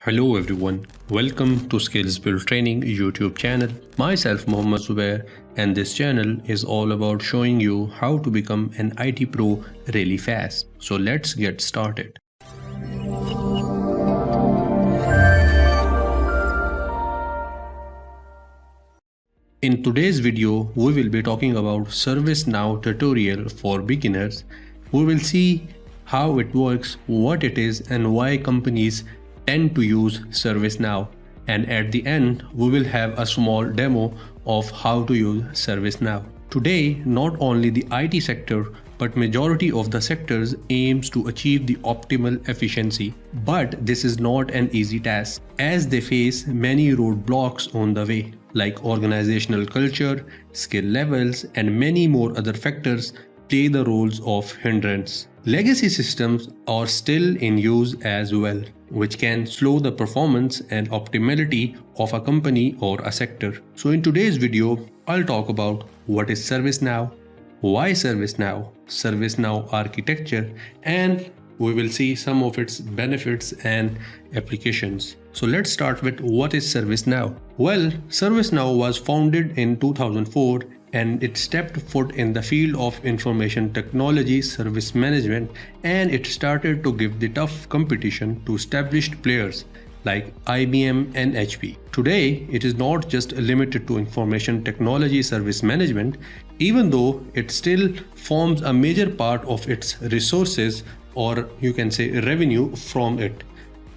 Hello everyone, welcome to Skills Build Training YouTube channel. Myself Mohammad Zubair, and this channel is all about showing you how to become an IT pro really fast. So let's get started. In today's video, we will be talking about ServiceNow tutorial for beginners. We will see how it works, what it is, and why companies tend to use ServiceNow, and at the end we will have a small demo of how to use ServiceNow. Today, not only the IT sector but majority of the sectors aims to achieve the optimal efficiency. But this is not an easy task, as they face many roadblocks on the way, like organizational culture, skill levels, and many more other factors play the roles of hindrance. Legacy systems are still in use as well, which can slow the performance and optimality of a company or a sector. So in today's video, I'll talk about what is ServiceNow, why ServiceNow, ServiceNow architecture, and we will see some of its benefits and applications. So let's start with what is ServiceNow. Well, ServiceNow was founded in 2004 and it stepped foot in the field of information technology service management, and it started to give the tough competition to established players like IBM and HP. Today, it is not just limited to information technology service management, even though it still forms a major part of its resources, or you can say revenue from it.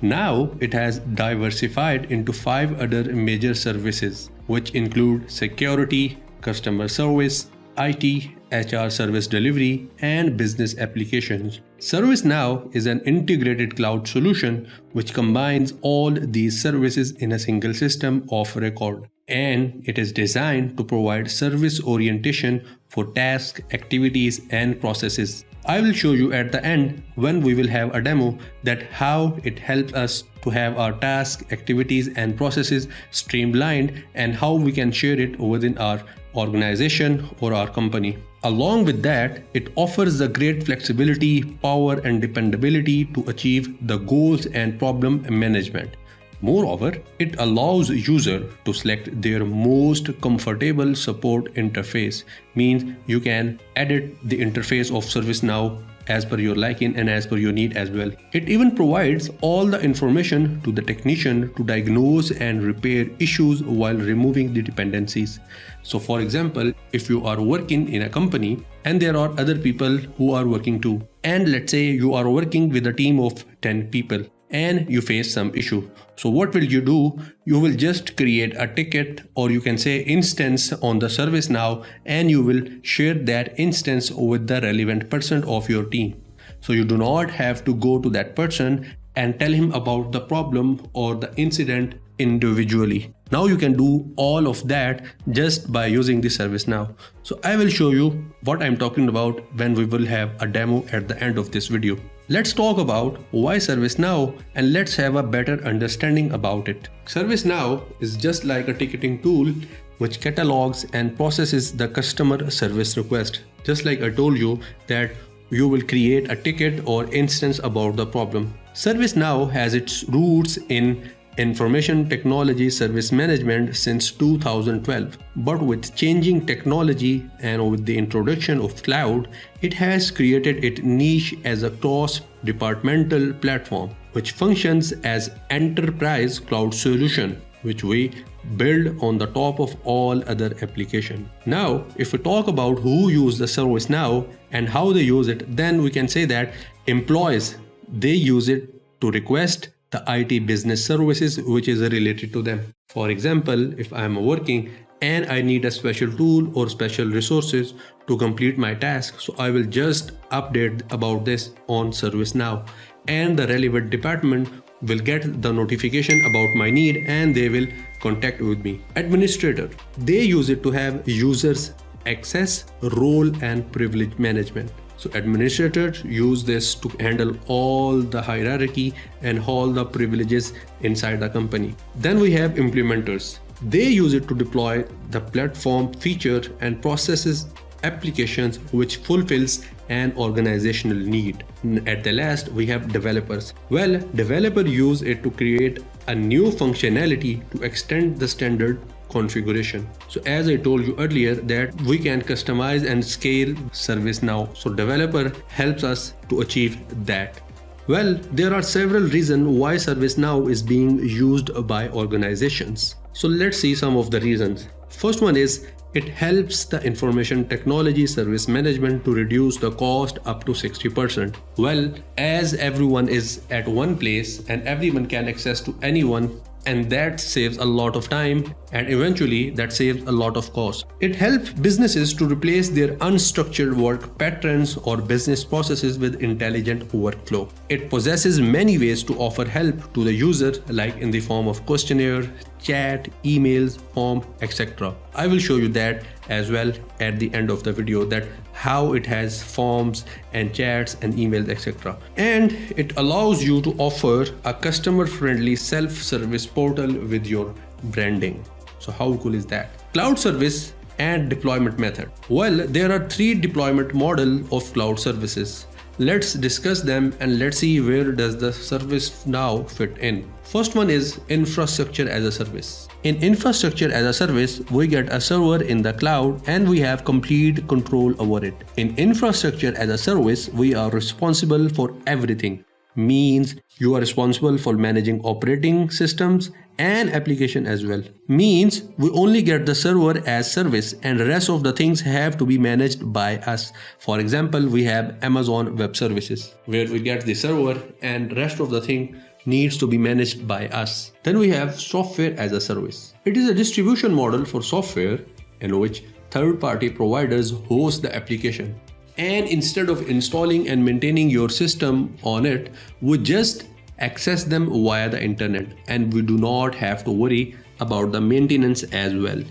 Now it has diversified into 5 other major services, which include security, customer service, IT, HR service delivery, and business applications. ServiceNow is an integrated cloud solution which combines all these services in a single system of record. And it is designed to provide service orientation for tasks, activities, and processes. I will show you at the end, when we will have a demo, that how it helps us to have our tasks, activities, and processes streamlined, and how we can share it within our organization or our company. Along with that, it offers the great flexibility, power, and dependability to achieve the goals and problem management. Moreover, it allows user to select their most comfortable support interface. Means you can edit the interface of ServiceNow as per your liking and as per your need as well. It even provides all the information to the technician to diagnose and repair issues while removing the dependencies. So for example, if you are working in a company and there are other people who are working too, and let's say you are working with a team of 10 people and you face some issue. So what will you do? You will just create a ticket, or you can say instance, on the ServiceNow, and you will share that instance with the relevant person of your team. So you do not have to go to that person and tell him about the problem or the incident individually. Now you can do all of that just by using the ServiceNow. So I will show you what I'm talking about when we will have a demo at the end of this video. Let's talk about why ServiceNow, and let's have a better understanding about it. ServiceNow is just like a ticketing tool which catalogs and processes the customer service request. Just like I told you that you will create a ticket or instance about the problem. ServiceNow has its roots in information technology service management since 2012, but with changing technology and with the introduction of cloud, it has created its niche as a cross-departmental platform which functions as enterprise cloud solution, which we build on the top of all other applications. Now, if we talk about who use the ServiceNow and how they use it, then we can say that employees, they use it to request the IT business services which is related to them. For example, if I am working and I need a special tool or special resources to complete my task, so I will just update about this on ServiceNow, and the relevant department will get the notification about my need and they will contact with me. Administrator, they use it to have users access, role, and privilege management. So administrators use this to handle all the hierarchy and all the privileges inside the company. Then we have implementers. They use it to deploy the platform feature and processes applications which fulfills and organizational need. At the last, we have developers. Well, developers use it to create a new functionality to extend the standard configuration. So as I told you earlier that we can customize and scale ServiceNow. So developer helps us to achieve that. Well, there are several reasons why ServiceNow is being used by organizations. So let's see some of the reasons. First one is it helps the information technology service management to reduce the cost up to 60%. Well, as everyone is at one place and everyone can access to anyone, and that saves a lot of time and eventually that saves a lot of cost. It helps businesses to replace their unstructured work patterns or business processes with intelligent workflow. It possesses many ways to offer help to the user, like in the form of questionnaire, chat, emails, form, etc. I will show you that as well at the end of the video, that how it has forms and chats and emails, etc. And it allows you to offer a customer-friendly self-service portal with your branding. So how cool is that? Cloud service and deployment method. Well, there are 3 deployment models of cloud services. Let's discuss them and let's see where does the ServiceNow fit in. First one is infrastructure as a service. In infrastructure as a service, we get a server in the cloud and we have complete control over it. In infrastructure as a service, we are responsible for everything. Means you are responsible for managing operating systems and application as well. Means we only get the server as service and rest of the things have to be managed by us. For example, we have Amazon Web Services where we get the server and rest of the thing needs to be managed by us. Then we have software as a service. It is a distribution model for software in which third-party providers host the application. And instead of installing and maintaining your system on it, we just access them via the internet and we do not have to worry about the maintenance as well,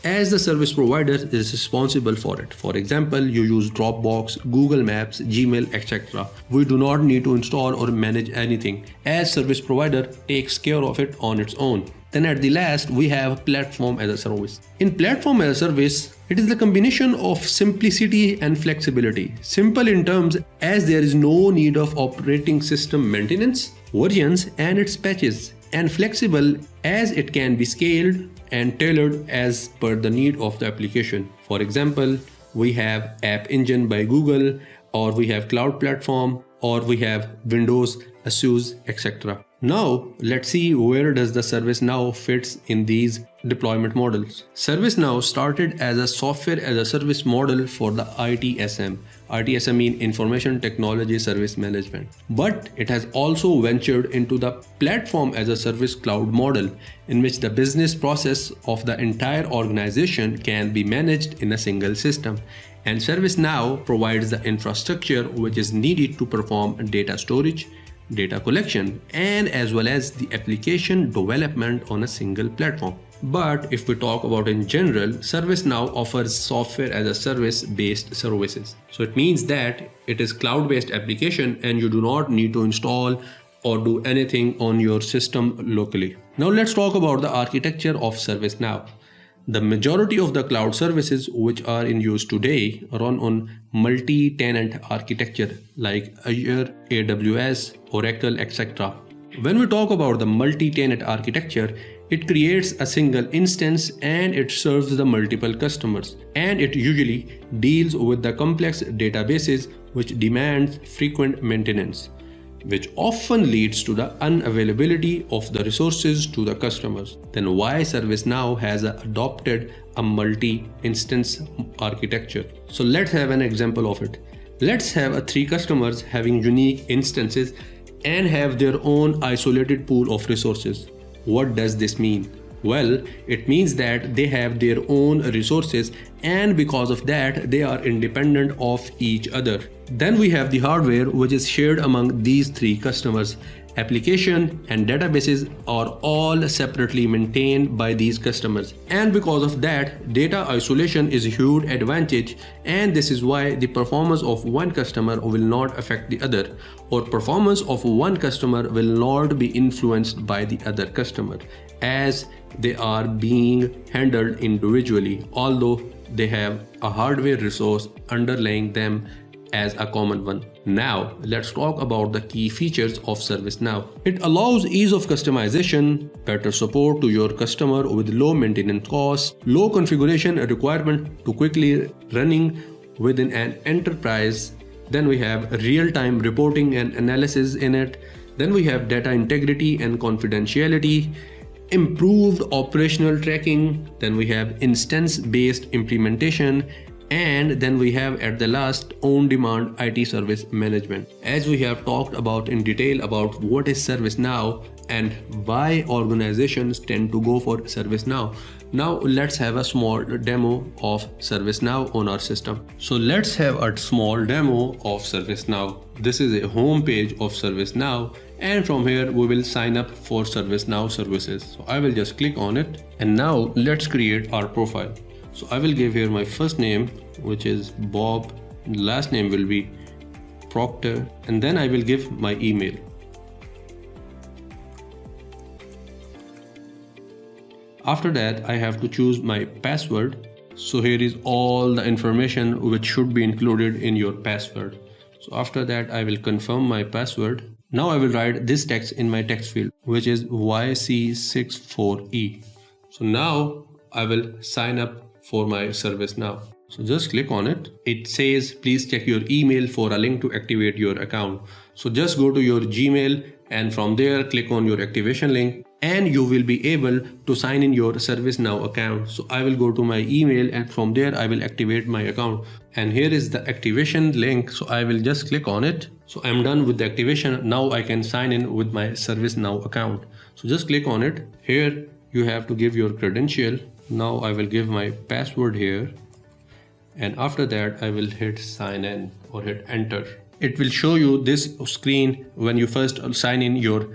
as the service provider is responsible for it. For example, you use Dropbox, Google Maps, Gmail, etc. We do not need to install or manage anything, as service provider takes care of it on its own. Then at the last, we have platform as a service. In platform as a service, it is the combination of simplicity and flexibility. Simple in terms as there is no need of operating system maintenance, versions and its patches, and flexible as it can be scaled and tailored as per the need of the application. For example, we have App Engine by Google, or we have Cloud Platform, or we have Windows, ASUS, etc. Now let's see where does the ServiceNow fits in these deployment models. ServiceNow started as a software as a service model for the ITSM. ITSM means Information Technology Service Management. But it has also ventured into the platform as a service cloud model, in which the business process of the entire organization can be managed in a single system. And ServiceNow provides the infrastructure which is needed to perform data storage, data collection, and as well as the application development on a single platform. But if we talk about in general, ServiceNow offers software as a service based services. So it means that it is cloud based application and you do not need to install or do anything on your system locally. Now let's talk about the architecture of ServiceNow. The majority of the cloud services which are in use today run on multi-tenant architecture like Azure, AWS, Oracle, etc. When we talk about the multi-tenant architecture, it creates a single instance and it serves the multiple customers, and it usually deals with the complex databases which demand frequent maintenance, which often leads to the unavailability of the resources to the customers. Then why ServiceNow has adopted a multi-instance architecture? So let's have an example of it. Let's have 3 customers having unique instances and have their own isolated pool of resources. What does this mean? Well, it means that they have their own resources and because of that they are independent of each other. Then we have the hardware which is shared among these 3 customers. Application and databases are all separately maintained by these customers, and because of that data isolation is a huge advantage, and this is why the performance of one customer will not affect the other, or performance of one customer will not be influenced by the other customer, as they are being handled individually, although they have a hardware resource underlying them as a common one. Now let's talk about the key features of ServiceNow. It allows ease of customization, better support to your customer with low maintenance costs, low configuration requirement to quickly running within an enterprise. Then we have real-time reporting and analysis in it. Then we have data integrity and confidentiality, improved operational tracking. Then we have instance-based implementation, and then we have at the last on-demand IT service management. As we have talked about in detail about what is ServiceNow and why organizations tend to go for ServiceNow. Now let's have a small demo of ServiceNow on our system. So let's have a small demo of ServiceNow. This is a home page of ServiceNow, and from here we will sign up for ServiceNow services. So I will just click on it, and now let's create our profile. So I will give here my first name, which is Bob, last name will be Proctor, and then I will give my email. After that, I have to choose my password. So here is all the information which should be included in your password. So after that, I will confirm my password. Now I will write this text in my text field, which is YC64E. So now I will sign up for my ServiceNow. So just click on it. It says please check your email for a link to activate your account. So just go to your Gmail, and from there click on your activation link, and you will be able to sign in your ServiceNow account. So I will go to my email, and from there I will activate my account, and here is the activation link. So I will just click on it. So I'm done with the activation. Now I can sign in with my ServiceNow account. So just click on it. Here you have to give your credential. Now I will give my password here, and after that I will hit sign in or hit enter. It will show you this screen when you first sign in your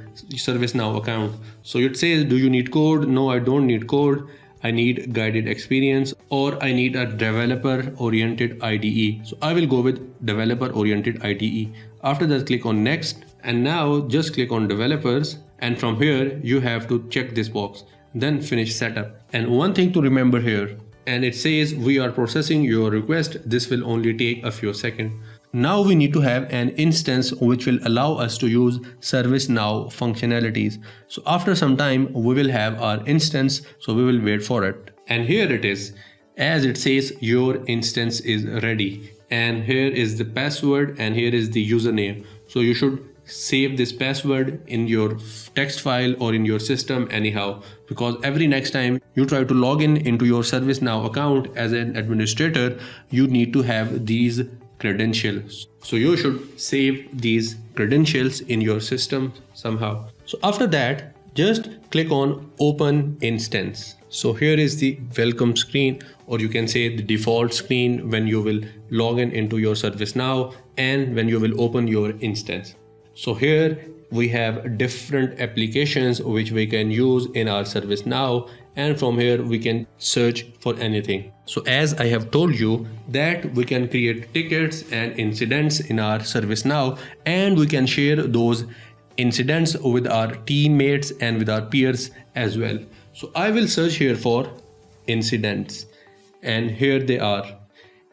ServiceNow account. So it says, do you need code? No, I don't need code. I need guided experience, or I need a developer oriented IDE. So I will go with developer oriented IDE. After that, click on next, and now just click on developers, and from here you have to check this box, then finish setup. And one thing to remember here, and it says we are processing your request. This will only take a few seconds. Now we need to have an instance which will allow us to use ServiceNow functionalities. So after some time we will have our instance, so we will wait for it. And here it is. As it says, your instance is ready, and here is the password and here is the username. So you should save this password in your text file or in your system anyhow, because every next time you try to log in into your ServiceNow account as an administrator, you need to have these credentials. So you should save these credentials in your system somehow. So after that, just click on open instance. So here is the welcome screen, or you can say the default screen when you will log in into your ServiceNow and when you will open your instance. So here we have different applications which we can use in our ServiceNow, and from here we can search for anything. So as I have told you that we can create tickets and incidents in our ServiceNow, and we can share those incidents with our teammates and with our peers as well. So I will search here for incidents, and here they are.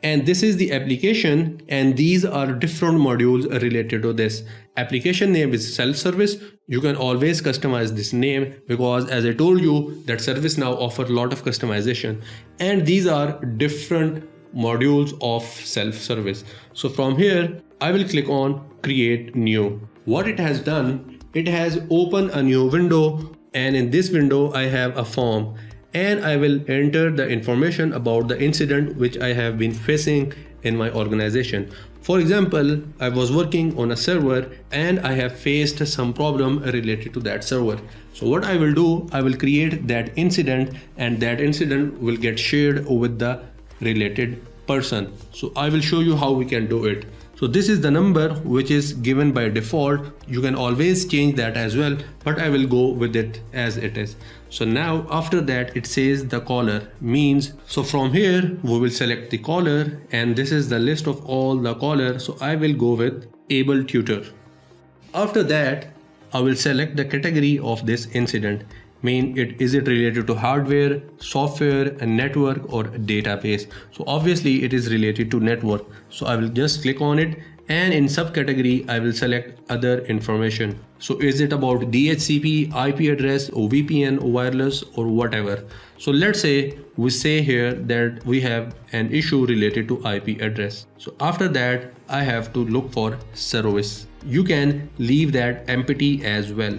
And this is the application, and these are different modules related to this. Application name is self-service. You can always customize this name, because as I told you that ServiceNow offer a lot of customization, and these are different modules of self-service. So from here I will click on create new. What it has done, it has opened a new window, and in this window I have a form, and I will enter the information about the incident which I have been facing in my organization. For example, I was working on a server and I have faced some problem related to that server. So what I will do, I will create that incident, and that incident will get shared with the related person. So I will show you how we can do it. So this is the number which is given by default. You can always change that as well, but I will go with it as it is. So now after that it says the caller means. So from here we will select the caller, and this is the list of all the callers. So I will go with able tutor. After that I will select the category of this incident, Is it related to hardware, software, a network, or a database? So obviously it is related to network. So I will just click on it, and in subcategory I will select other information. So is it about DHCP, IP address, or VPN, or wireless, or whatever? So let's say we say here that we have an issue related to IP address. So after that I have to look for service. You can leave that empty as well.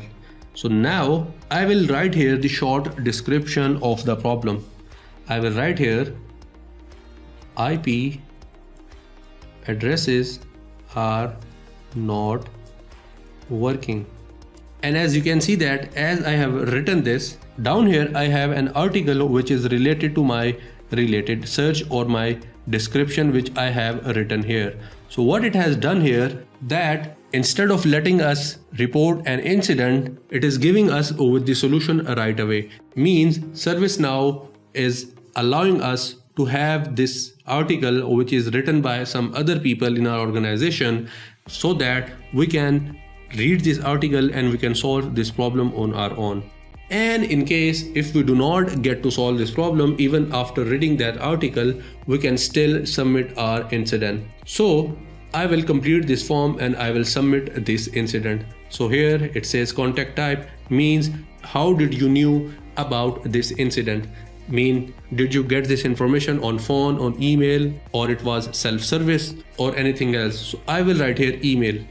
So now I will write here the short description of the problem. I will write here IP addresses are not working. And as you can see that as I have written this, down here I have an article which is related to my related search or my description which I have written here. So what it has done here, that instead of letting us report an incident, it is giving us with the solution right away. Means ServiceNow is allowing us to have this article which is written by some other people in our organization, so that we can read this article and we can solve this problem on our own. And in case if we do not get to solve this problem, even after reading that article, we can still submit our incident. So I will complete this form and I will submit this incident. So here it says contact type, means how did you knew about this incident? Did you get this information on phone, on email, or it was self-service or anything else? So I will write here email.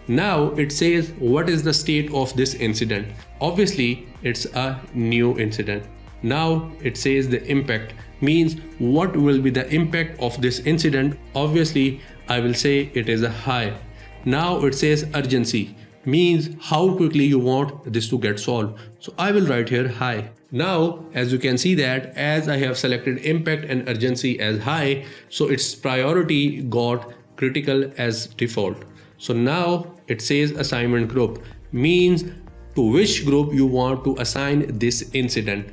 Now it says what is the state of this incident. Obviously it's a new incident. Now it says the impact, means what will be the impact of this incident. Obviously I will say it is a high. Now it says urgency, means how quickly you want this to get solved. So I will write here high. Now as you can see that as I have selected impact and urgency as high, so its priority got critical as default. So now it says assignment group, means to which group you want to assign this incident.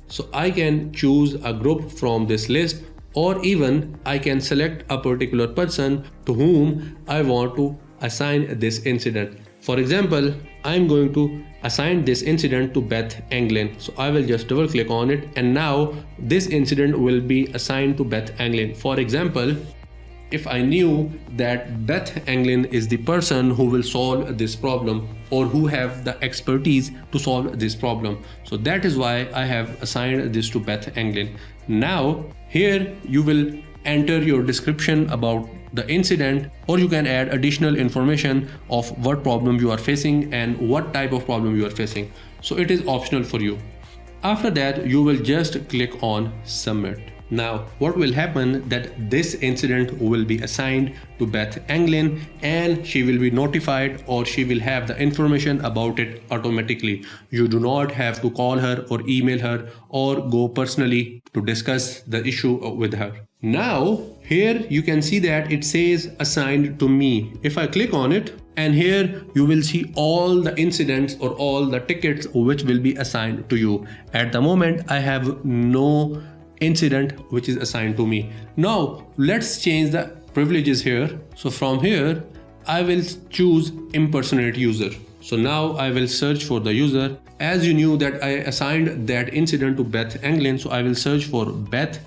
So I can choose a group from this list, or even I can select a particular person to whom I want to assign this incident. For example, I'm going to assign this incident to Beth Anglin. So I will just double click on it, and now this incident will be assigned to Beth Anglin. For example, if I knew that Beth Anglin is the person who will solve this problem or who have the expertise to solve this problem. So that is why I have assigned this to Beth Anglin. Now here you will enter your description about the incident, or you can add additional information of what problem you are facing and what type of problem you are facing. So it is optional for you. After that you will just click on submit. Now what will happen, that this incident will be assigned to Beth Anglin and she will be notified, or she will have the information about it automatically. You do not have to call her or email her or go personally to discuss the issue with her. Now here you can see that it says assigned to me. If I click on it, and here you will see all the incidents or all the tickets which will be assigned to you. At the moment I have no incident which is assigned to me. Now let's change the privileges here. So from here I will choose impersonate user. So now I will search for the user. As you knew that I assigned that incident to Beth Anglin, so I will search for Beth,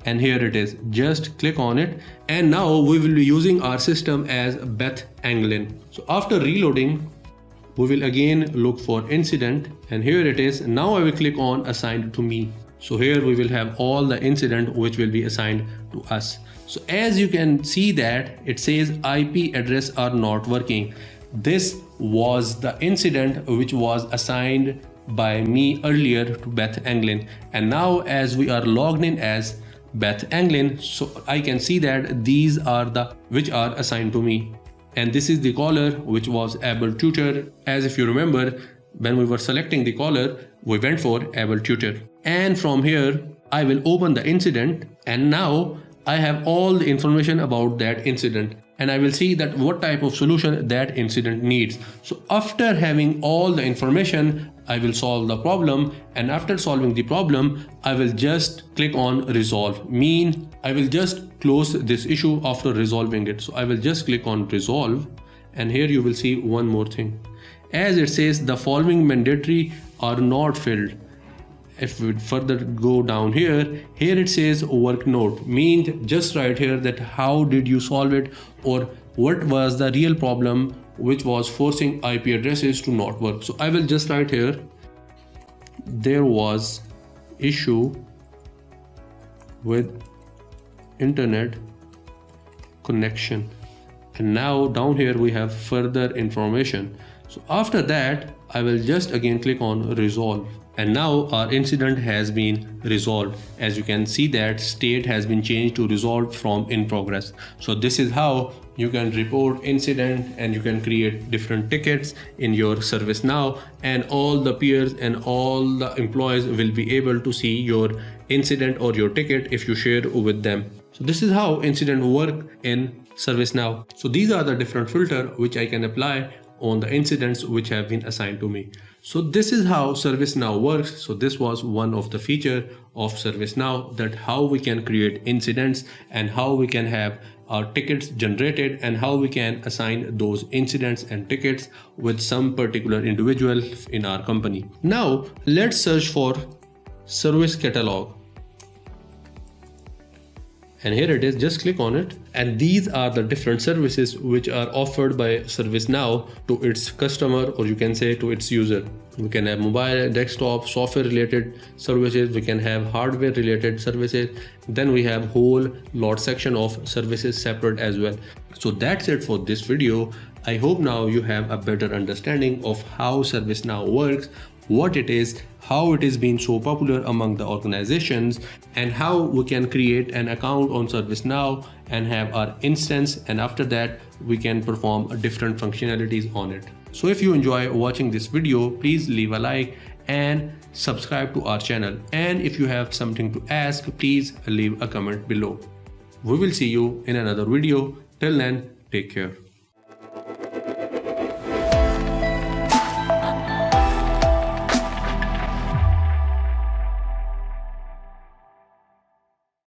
and here it is. Just click on it, and now we will be using our system as Beth Anglin. So after reloading, we will again look for incident, and here it is. Now I will click on assigned to me. So here we will have all the incident which will be assigned to us. So as you can see that it says IP address are not working. This was the incident which was assigned by me earlier to Beth Anglin, and now as we are logged in as Beth Anglin, so I can see that these are the which are assigned to me, and this is the caller which was able tutor. As if you remember, when we were selecting the caller, we went for able tutor, and from here I will open the incident, and now I have all the information about that incident, and I will see that what type of solution that incident needs. So after having all the information, I will solve the problem, and after solving the problem I will just click on resolve. I will just close this issue after resolving it. So I will just click on resolve, and here you will see one more thing. As it says, the following mandatory are not filled. If we further go down here it says work note, means just write here that how did you solve it, or what was the real problem which was forcing IP addresses to not work. So I will just write here, there was issue with internet connection, and now down here we have further information. So after that I will just again click on resolve, and now our incident has been resolved. As you can see that state has been changed to resolved from in progress. So this is how you can report incident, and you can create different tickets in your ServiceNow, and all the peers and all the employees will be able to see your incident or your ticket if you share with them. So this is how incident work in ServiceNow. So these are the different filters which I can apply on the incidents which have been assigned to me. So this is how ServiceNow works. So this was one of the feature of ServiceNow, that how we can create incidents and how we can have our tickets generated and how we can assign those incidents and tickets with some particular individual in our company. Now let's search for service catalog. And here it is, just click on it, and these are the different services which are offered by ServiceNow to its customer, or you can say to its user. We can have mobile, desktop, software related services, we can have hardware related services, then we have whole lot section of services separate as well. So that's it for this video. I hope now you have a better understanding of how ServiceNow works, what it is, how it is being so popular among the organizations, and how we can create an account on ServiceNow and have our instance, and after that we can perform different functionalities on it. So if you enjoy watching this video, please leave a like and subscribe to our channel, and if you have something to ask, please leave a comment below. We will see you in another video. Till then, take care.